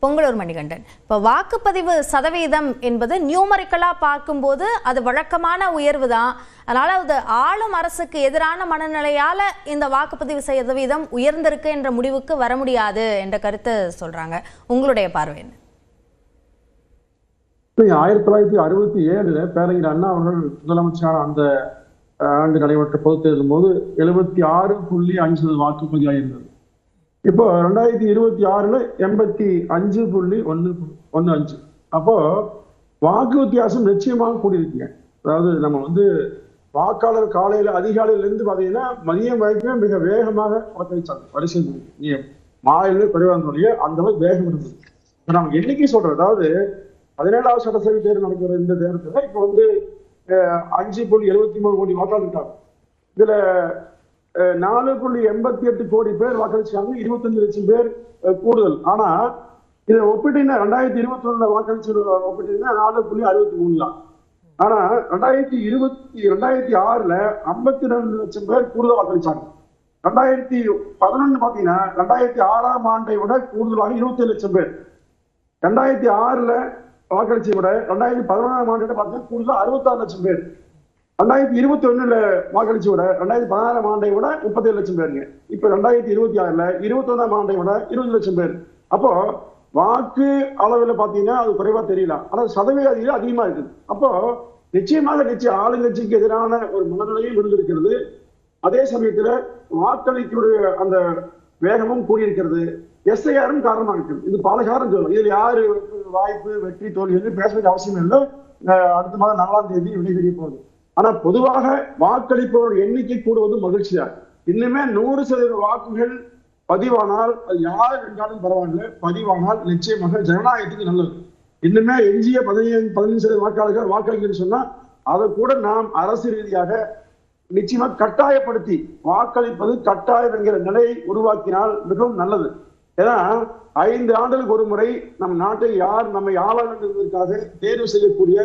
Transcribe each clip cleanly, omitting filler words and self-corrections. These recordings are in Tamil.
பொங்கலூர் மணிகண்டன், இப்போ வாக்குப்பதிவு சதவீதம் என்பது நியூமரிக்கலாக பார்க்கும்போது அது வழக்கமான உயர்வு தான். அதனால் அது ஆளும் அரசுக்கு எதிரான மனநிலையால் இந்த வாக்குப்பதிவு சதவீதம் உயர்ந்திருக்கு என்ற முடிவுக்கு வர முடியாது என்ற கருத்து சொல்கிறாங்க. உங்களுடைய பார்வை என்ன? 1967 பேரறிஞர் அண்ணா அவர்கள் முதலமைச்சரான அந்த ஆண்டு நடைபெற்ற பொதுத் தேர்தலும் போது 76.5% வாக்குப்பதிவாக இருந்தது. இப்போ 2026 85.15. அப்போ வாக்கு வித்தியாசம் நிச்சயமாக கூடியிருக்குங்க. அதாவது நம்ம வாக்காளர் காலையில அதிகாலையில இருந்து பாத்தீங்கன்னா மதியம் வரைக்கும் மிக வேகமாக வாக்களிச்சாங்க. வரிசை மாலையில குறைவான அந்த அளவுக்கு வேகம் இருந்தது. நம்ம எண்ணிக்கை சொல்றோம். அதாவது 17வது சட்டசபை தேர்தல் நடக்கிற இந்த தேர்தலில் இப்போ 5.73 கோடி வாக்காளர் இருக்காங்க. இதுல 4.88 கோடி பேர் வாக்களிச்சாங்க. 25 லட்சம் பேர் கூடுதல். ஆனா இதை ஒப்பிட்டீங்கன்னா 2021 வாக்களிச்சு ஒப்பிட்டீங்கன்னா 4.63 தான். ஆனா 2026 52 லட்சம் பேர் கூடுதல் வாக்களிச்சாங்க. 2011 பாத்தீங்கன்னா 2006ஆம் ஆண்டை விட கூடுதலாக 27 லட்சம் பேர். 2006 வாக்களிச்சை விட 2011ஆம் ஆண்டு பார்த்தீங்கன்னா கூடுதல் 66 லட்சம் பேர். 2021 வாக்களிச்சு விட 2016ஆம் ஆண்டை விட 37 லட்சம் பேருங்க. இப்ப 2026 21ஆம் ஆண்டை விட 20 லட்சம் பேர். அப்போ வாக்கு அளவுல பாத்தீங்கன்னா அது குறைவா தெரியல, ஆனா சதவீத அதிகமா இருக்குது. அப்போ நிச்சயமாக ஆளுங்கட்சிக்கு எதிரான ஒரு மனநிலையும் இருந்திருக்கிறது. அதே சமயத்துல வாக்களிப்புடைய அந்த வேகமும் கூடியிருக்கிறது. எஸ்ஐஆரும் காரணமாக இருக்குது. இது பல காரணம் சொல்லும். இதுல யாரு வாய்ப்பு வெற்றி தோல்வி என்று பேச வேண்டிய அவசியம் இல்லை. அடுத்த மாதம் 4ஆம் தேதி விடைபெறிய போகுது. ஆனா பொதுவாக வாக்களிப்பவர்கள் எண்ணிக்கை கூடுவது மகிழ்ச்சியாக. இன்னுமே 100% வாக்குகள் பதிவானால் அது யார் என்றாலும் பரவாயில்ல, பதிவானால் நிச்சயமாக ஜனநாயகத்துக்கு நல்லது. இன்னுமே எஞ்சிய 15% வாக்காளர்கள் வாக்களிக்கணும்னு சொன்னா அதை கூட நாம் அரசு ரீதியாக நிச்சயமா கட்டாயப்படுத்தி வாக்களிப்பது கட்டாயம் என்கிற நிலையை உருவாக்கினால் மிகவும் நல்லது. ஏன்னா 5 ஆண்டுகளுக்கு ஒரு முறை நம் நாட்டை யார் நம்மை ஆளுநர்களுக்காக தேர்வு செய்யக்கூடிய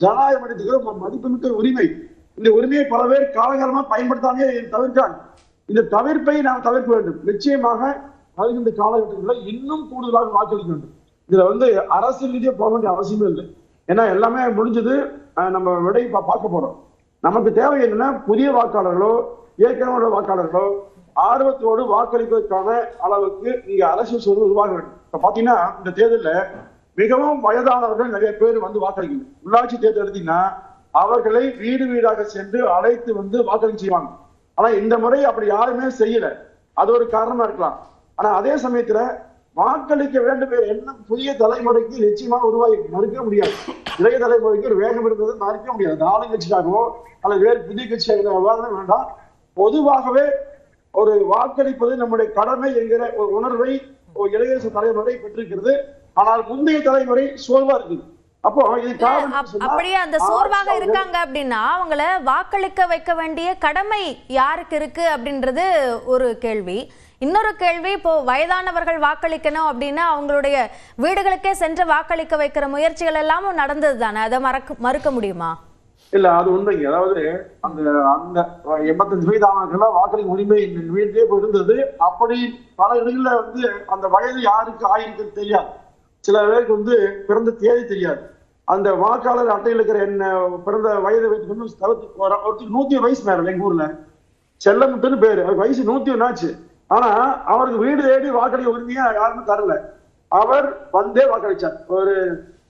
ஜனநாயக மதிப்புமிக்க உரிமை. இந்த உரிமையை பல பேர் காலகாலமா பயன்படுத்தாமே தவிர்க்காங்க. இந்த தவிர்ப்பை நாம் தவிர்க்க வேண்டும். நிச்சயமாக வருகின்ற காலகட்டங்களில் இன்னும் கூடுதலாக வாக்களிக்க வேண்டும். இதுல அரசு ரீதியா போக வேண்டிய அவசியமே இல்லை. ஏன்னா எல்லாமே முடிஞ்சது. நம்ம விடை பார்க்க போறோம். நமக்கு தேவை என்னன்னா புதிய வாக்காளர்களோ ஏற்கனவே வாக்காளர்களோ ஆர்வத்தோடு வாக்களிப்பதற்கான அளவுக்கு நீங்க அரசியல் சூழல் உருவாக வேண்டும். இப்ப பாத்தீங்கன்னா இந்த தேர்தலில் மிகவும் வயதானவர்கள் நிறைய பேர் வாக்களிக்கணும். உள்ளாட்சி தேர்தல் எடுத்தீங்கன்னா அவர்களை வீடு வீடாக சென்று அழைத்து வாக்களிக்க செய்வாங்க. ஆனா இந்த முறை அப்படி யாருமே செய்யல. அது ஒரு காரணமா இருக்கலாம். ஆனா அதே சமயத்துல வாக்களிக்க வேண்டும் எண்ணம் புதிய தலைமுறைக்கு நிச்சயமாக உருவாகி மறுக்க முடியாது. இளைய தலைமுறைக்கு ஒரு வேகம் இருந்தது மறுக்க முடியாது. ஆளுங்கட்சிக்காகவோ அல்லது வேறு புதிய கட்சியாக வேண்டாம். பொதுவாகவே ஒரு வாக்களிப்பது நம்முடைய கடமை என்கிற ஒரு உணர்வை இளைய தலைமுறை பெற்றிருக்கிறது. ஆனால் முந்தைய தலைமுறை சோர்வா இருக்குது. அப்போ அப்படியே அந்த சோர்வாக இருக்காங்க அப்படின்னா அவங்கள வாக்களிக்க வைக்க வேண்டிய கடமை யாருக்கு இருக்கு அப்படின்றது ஒரு கேள்வி. இன்னொரு கேள்வி, இப்போ வயதானவர்கள் வாக்களிக்கணும் அப்படின்னா அவங்களுடைய வீடுகளுக்கே சென்று வாக்களிக்க வைக்கிற முயற்சிகள் எல்லாமும் நடந்தது தானே, அதை மறுக்க முடியுமா? இல்ல, அது உண்மைங்க. அதாவது அந்த 85 வயதானவர்கள் வாக்களிக்கும் உரிமை வீட்டிலே இருந்தது. அப்படி பல இடங்கள்ல அந்த வயது யாருக்கு ஆயிருக்குன்னு தெரியாது. சில பேருக்கு பிறந்த தேதி தெரியாது. அந்த வாக்காளர் அட்டையில் இருக்கிற பிறந்த வயதை வைத்து 100 வயசு மேல எங்க ஊர்ல செல்லமுட்டுன்னு பேரு. வயசு 101 ஆச்சு. ஆனா அவருக்கு வீடு தேடி வாக்களிக்க உரிமையா யாருமே தரல. அவர் வாக்களிச்சார். ஒரு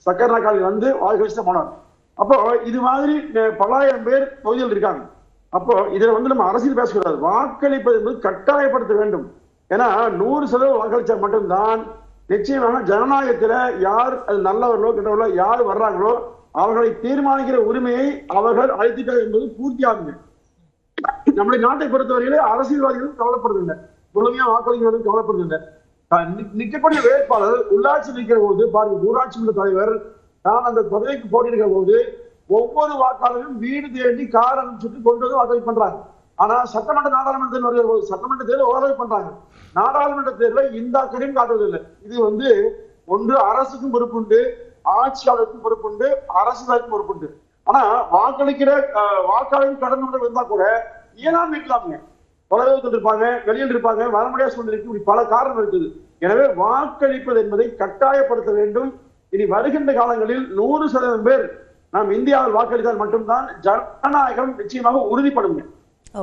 சக்கர நாற்காலி வாக்களிச்சு போனார். அப்போ இது மாதிரி பல்லாயிரம் பேர் தொகுதியில் இருக்காங்க. அப்போ இதுல நம்ம அரசியல் பேசக்கூடாது. வாக்களிப்பது என்பது கட்டாயப்படுத்த வேண்டும். ஏன்னா 100% வாக்களிச்சா மட்டும்தான் நிச்சயமாக ஜனநாயகத்துல யார் அது நல்லவர்களோ கெட்டவர்களோ யார் வர்றாங்களோ அவர்களை தீர்மானிக்கிற உரிமையை அவர்கள் அளித்துட்டார் என்பது பூர்த்தியாகுங்க. நம்முடைய நாட்டை பொறுத்தவரையிலே அரசியல்வாதிகளும் கவலைப்படுறதில்லை, முழுமையா வாக்களிக்கிறவர்களும் கவலைப்படுறதில்லை. நிற்கக்கூடிய வேட்பாளர் உள்ளாட்சி நிற்கிற போது பாருங்க, ஊராட்சி மன்ற தலைவர் நான் அந்த பதவிக்கு போட்டிருக்கிற போது ஒவ்வொரு வாக்காளரும் வீடு தேடி கார் அனுப்பிச்சுட்டு கொண்டு வாக்களிப்பு பண்றாங்க. ஆனா சட்டமன்ற நாடாளுமன்ற தேர்தல் சட்டமன்ற தேர்தல் ஓரளவு பண்றாங்க. நாடாளுமன்ற தேர்தலில் இந்த அக்கறையும் காட்டுவதில்லை. இது ஒன்று அரசுக்கும் பொறுப்புண்டு, ஆட்சியாளருக்கும் பொறுப்புண்டு, அரசுக்கும் பொறுப்புண்டு. ஆனா வாக்களிக்கிற வாக்காளரின் கடமை இருந்தா கூட இயலாம இருக்கலாமுங்க. தொலைதூரத்தில் இருப்பாங்க, வெளியில் இருப்பாங்க, வர முடியாத சூழ்நிலை இப்படி பல காரணம் இருக்குது. எனவே வாக்களிப்பது என்பதை கட்டாயப்படுத்த வேண்டும். இனி வருகின்ற காலங்களில் 100% பேர் நாம் இந்தியாவில் வாக்களித்தால் மட்டும்தான் ஜனநாயகம் நிச்சயமாக உறுதிப்படும்.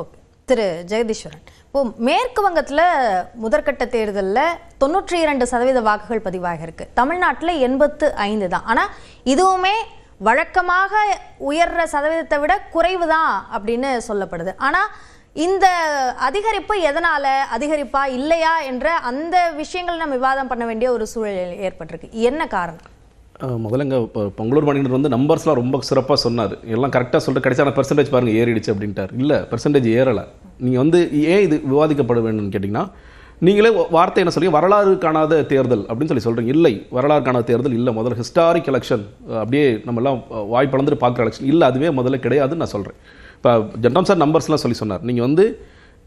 ஓகே திரு ஜெகதீஸ்வரன், இப்போ மேற்கு வங்கத்துல முதற்கட்ட தேர்தலில் 92% வாக்குகள் பதிவாக இருக்கு. தமிழ்நாட்டில் 85 தான். ஆனா இதுவுமே வழக்கமாக உயர்ற சதவீதத்தை விட குறைவு தான் அப்படின்னு சொல்லப்படுது. ஆனா இந்த அதிகரிப்பு எதனால அதிகரிப்பா இல்லையா என்ற அந்த விஷயங்கள் நம்ம விவாதம் பண்ண வேண்டிய ஒரு சூழல் ஏற்பட்டிருக்கு. என்ன காரணம்? முதல்லங்க இப்போ பொங்கலூர் மாநிலம் வந்து நம்பர்ஸ்லாம் ரொம்ப சிறப்பாக சொன்னார். எல்லாம் கரெக்டாக சொல்லிட்டு கடைசியான பெர்சன்டேஜ் பாருங்கள் ஏறிடுச்சு அப்படின்ட்டார். இல்லை, பெர்சன்டேஜ் ஏறலை. நீங்கள் வந்து ஏன் இது விவாதிக்கப்பட வேண்டும்னு கேட்டிங்கன்னா, நீங்களே வார்த்தை என்ன சொல்லி வரலாறு காணாத தேர்தல் அப்படின்னு சொல்கிறீங்க. இல்லை, வரலாறு காணாத தேர்தல் இல்லை. முதல்ல ஹிஸ்டாரிக் எலெக்ஷன், அப்படியே நம்மலாம் வாய் பழந்துட்டு பார்க்குற எலெக்ஷன் இல்லை, அதுவே முதல்ல கிடையாதுன்னு நான் சொல்கிறேன். இப்போ ஜென்டம் சார் நம்பர்ஸ்லாம் சொல்லி சொன்னார். நீங்கள் வந்து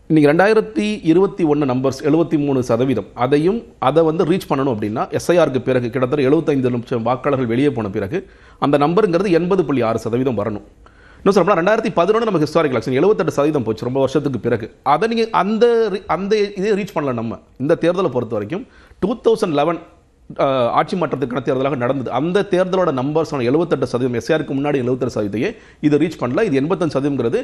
இன்றைக்கி 2021 நம்பர்ஸ் 73%, அதையும் அதை வந்து ரீச் பண்ணணும் அப்படின்னா எஸ்ஐஆருக்கு பிறகு கிட்டத்தட்ட 75 லட்சம் வாக்காளர்கள் வெளியே போன பிறகு அந்த நம்பருங்கிறது 80.6% வரணும். இன்னும் சொல்லப்போனால் 2011 நமக்கு ஹிஸ்டாரிக் எலெக்ஷன் 78% போச்சு, ரொம்ப வருஷத்துக்கு பிறகு. அதை நீங்கள் அந்த இதே ரீச் பண்ணல. நம்ம இந்த தேர்தலை பொறுத்த வரைக்கும் 2011 ஆட்சி மாற்றத்துக்கான தேர்தலாக நடந்தது. அந்த தேர்தலோட நம்பர்ஸ் 78%, எஸ்ஆருக்கு முன்னாடி 78% இது ரீச் பண்ணல. இது 85%.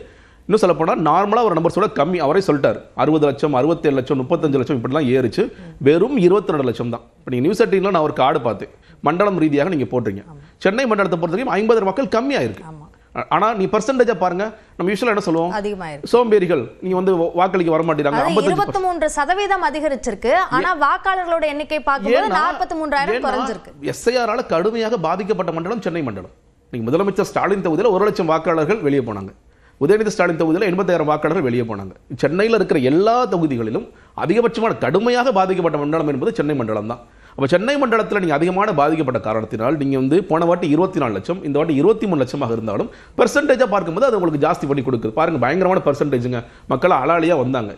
இன்னும் சொல்லப்போனால் நார்மலாக ஒரு நம்பர்ஸோட கம்மி. அவரே சொல்லிட்டார் 60 லட்சம், 67 லட்சம், 35 லட்சம் இப்படிலாம் ஏறிச்சு. வெறும் 22 லட்சம் தான். இப்போ நீங்கள் நியூஸ் 18 நான் ஒரு கார்டு பார்த்தேன், மண்டலம் ரீதியாக நீங்கள் போடுறீங்க. சென்னை மண்டலத்தை பொறுத்த வரைக்கும் 50 மக்கள் கம்மியாக இருக்கு. ஆனால் நீ பர்சன்டேஜாக பாருங்க, நம்ம யூஸ்வலாக என்ன சொல்லுவோம், சோம்பேறிகள் நீங்க வந்து வாக்களிக்க வர மாட்டேங்கிறாங்க. 23% அதிகரிச்சிருக்கு. ஆனா வாக்காளர்களோட எண்ணிக்கை பார்க்கும்போது 43,000 குறைஞ்சிருக்கு. எஸ்ஐஆரால கடுமையாக பாதிக்கப்பட்ட மண்டலம் சென்னை மண்டலம். நீங்க முதலமைச்சர் ஸ்டாலின் தொகுதியில் 1 லட்சம் வாக்காளர்கள் வெளியே போனாங்க. உதயநிதி ஸ்டாலின் தொகுதியில் 80,000 வாக்காளர்கள் வெளியே போனாங்க. சென்னையில் இருக்கிற எல்லா தொகுதிகளிலும் அதிகபட்சமான கடுமையாக பாதிக்கப்பட்ட மண்டலம் என்பது சென்னை மண்டலம் தான். அப்போ சென்னை மண்டலத்தில் நீங்கள் அதிகமான பாதிக்கப்பட்ட காரணத்தினால் நீங்கள் வந்து போன வாட்டி 24 லட்சம், இந்த வாட்டி 23 லட்சமாக இருந்தாலும் பெர்சன்டேஜாக பார்க்கும்போது அது உங்களுக்கு ஜாஸ்தி பண்ணி கொடுக்குது. பாருங்க, பயங்கரமான பெர்சன்டேஜுங்க. மக்கள் அலாலியாக வந்தாங்க.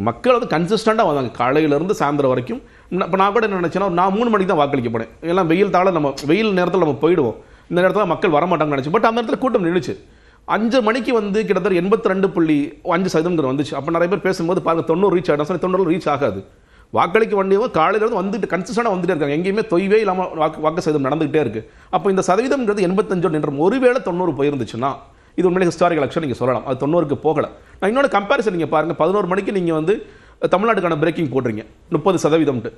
மக்கள் வந்து கன்சிஸ்டண்டாக வந்தாங்க காலையிலேருந்து சாயந்தரம் வரைக்கும். இப்போ நான் கூட என்ன நினச்சேன்னா, நான் 3 மணிக்கு தான் வாக்களிக்க போனேன். எல்லாம் வெயில் தாழ நம்ம வெயில் நேரத்தில் நம்ம போயிடுவோம். இந்த நேரத்தில் மக்கள் வரமாட்டாங்கன்னு நினச்சி. பட் அந்த நேரத்தில் கூட்டம் நின்றுச்சு. 5 மணிக்கு வந்து கிட்டத்தட்ட 82.5% வந்துச்சு. அப்போ நிறைய பேர் பேசும்போது பாருங்க 90 ரீச் ஆகிடும். 90 ரீச் ஆகாது. வாக்களிக்க வேண்டியவங்க காலையிலேருந்து வந்துட்டு கன்சிஸ்டண்டாக வந்துட்டே இருக்காங்க. எங்கேயுமே தொய்வே இல்லாமல் வாக்கு சதவீதம் நடந்துகிட்டே இருக்கு. அப்போ இந்த சதவீதம்ங்கிறது 85 நின்ற ஒருவேளை 90 போயிருந்துச்சுன்னா இது உண்மையிலே ஹிஸ்டாரிக் எலெக்ஷன் நீங்கள் சொல்லலாம். அது 90க்கு போகலை. நான் இன்னொரு கம்பேரிசன் நீங்கள் பாருங்கள், 11 மணிக்கு நீங்கள் வந்து தமிழ்நாட்டுக்கான பிரேக்கிங் போடுறீங்க 30%.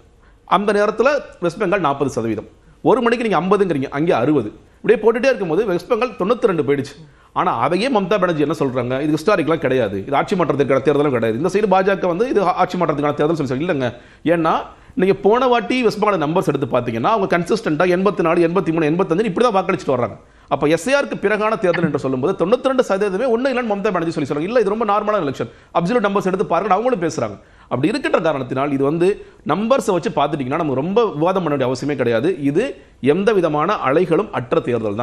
அந்த நேரத்தில் வெஸ்ட் பெங்கால் 40%. 1 மணிக்கு நீங்கள் 50ங்கிறீங்க, அங்கே 60. இப்படியே போட்டுகிட்டே இருக்கும்போது வெஸ்ட் பெங்கால் 92 போயிடுச்சு. ஆனால் அதையே மம்தா பானர்ஜி என்ன சொல்கிறாங்க, இது ஹிஸ்டாரிக்லாம் கிடையாது, இது ஆட்சி மாற்றத்திற்கான தேர்தலும் கிடையாது. இந்த சைடு பாஜக வந்து இது ஆட்சி மாற்றத்துக்கான தேர்தல் சொல்லி இல்லைங்க. ஏன்னா நீங்கள் போன வாட்டி வெஸ்ட் பெங்கால் நம்பர்ஸ் எடுத்து பார்த்தீங்கன்னா அவங்க கன்சிஸ்டண்டாக 84, 83, 85 இப்படி தான் வாக்களிச்சுட்டு வர்றாங்க. அப்போ எஸ்ஐஆருக்கு பிறகான தேர்தல் என்று சொல்லும்போது 92% ஒன்றும் இல்லைன்னு மம்தா பானர்ஜி சொல்லுவாங்க. இல்லை, இது ரொம்ப நார்மலான எலெக்ஷன், அப்சல்யூட் நம்பர்ஸ் எடுத்து பாருங்க, அவங்களும் பேசுகிறாங்க. அப்படி இருக்கின்ற காரணத்தினால் இது வந்து நம்பர்ஸை வச்சு பார்த்துட்டிங்கன்னா நம்ம ரொம்ப விவாதம் பண்ண வேண்டிய அவசியமே கிடையாது. இது எந்த விதமான அலைகளும் அற்ற தேர்தல் தான்.